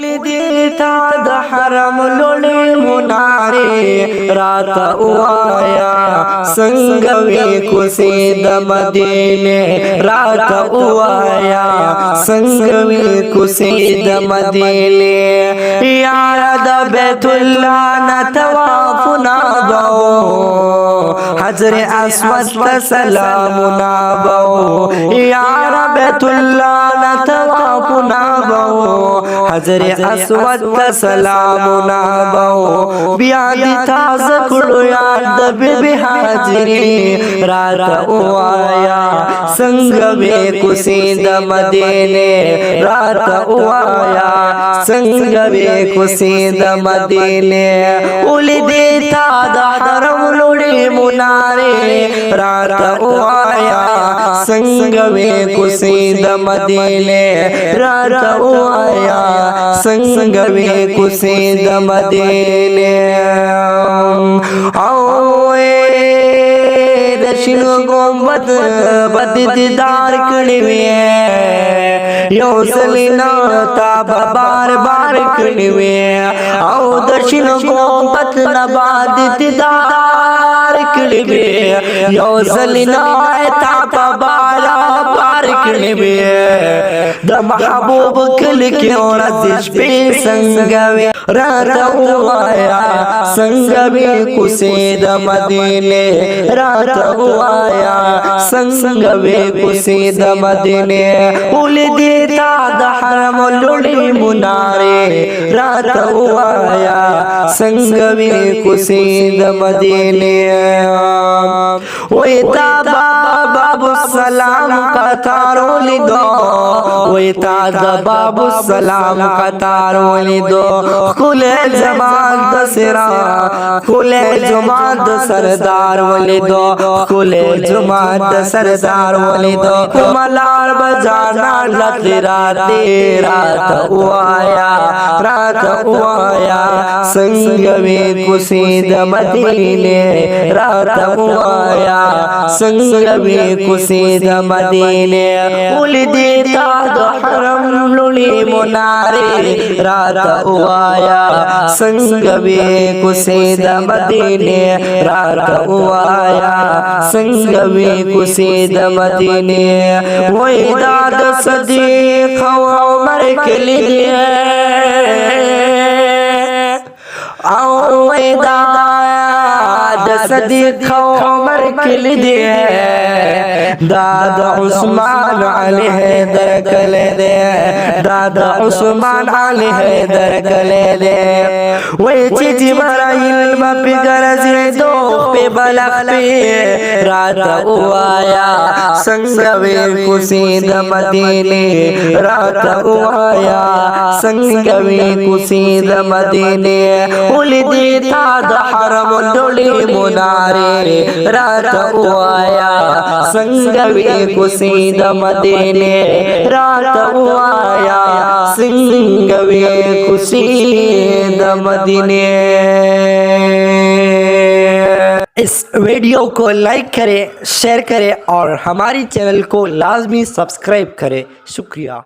देता द हरम लोले मुनारे रात उआया संगवे कुसे द मदीने रात उआया संगवे कुसे द मदीने यार द बैतुल्ला न तवाफ ना बो हजरे अस्वद सलाम ना बो यार बैतुल्ला न तवाफ ना बो हजरे अस्वद सलाम ना बो बियादी ताज कुड़ो याद बेबी हाजरी रात उआया संगवे कुसीद मदीने रात उआया संगवे कुसीद मदीने उली देता दादरम लोड़े मुनारे रात उआया संगवे कुसीद मदीने रात उआया संगवे कुसीद मदीने आओए दर्शन गोमत बददीदार कड़वे योसलिना ताब बार बार कड़वे आओ दर्शन गोमत नबाद दीदार कड़वे योसलिना ताब बार बार कड़वे द महबूब कल क्यों रजिश पे संगवे रात उआया संगवे कुसीद मदीने रात उआया संगवे कुसीद मदीने उल देता द हरम लोड़ी मुनारे रात उआया संगवे कुसीद मदीने ओए ताबा बाबू सलाम का तारो लिदो ओए ताजा बाबू सलाम का तारो लिदो खुले जमात दसरा खुले जुमात सरदार वली दो खुले जुमात सरदार वली दो कुमलार बजाना लतेरा तेरा उआया रात उआया संगवे कुसीद मदीने रात उआया संगवे कुसीद मदीने उल देता द हरम लोली मुनारे रात उआया संगवे कुसीद मदीने रात उआया संगवे कुसीद मदीने वही दाद सदीक उमर के लिए आओ दाद सदीक उमर के लिए दादा उस्मान अली हैदर कले दे दादा उस्मान अली हैदर कले दे वही चीज मरा इल्म पे गरजे दो पे बलक पे रात उआया संगवे कुसीद मदीने रात उआया संगवे कुसीद मदीने उल देता द हरम लोड़ी मुनारे रात उआया संगवे कुसीद मदीने रात उआया संगवे कुसीद मदीने। इस वीडियो को लाइक करें, शेयर करें और हमारी चैनल को लाजमी सब्सक्राइब करें। शुक्रिया।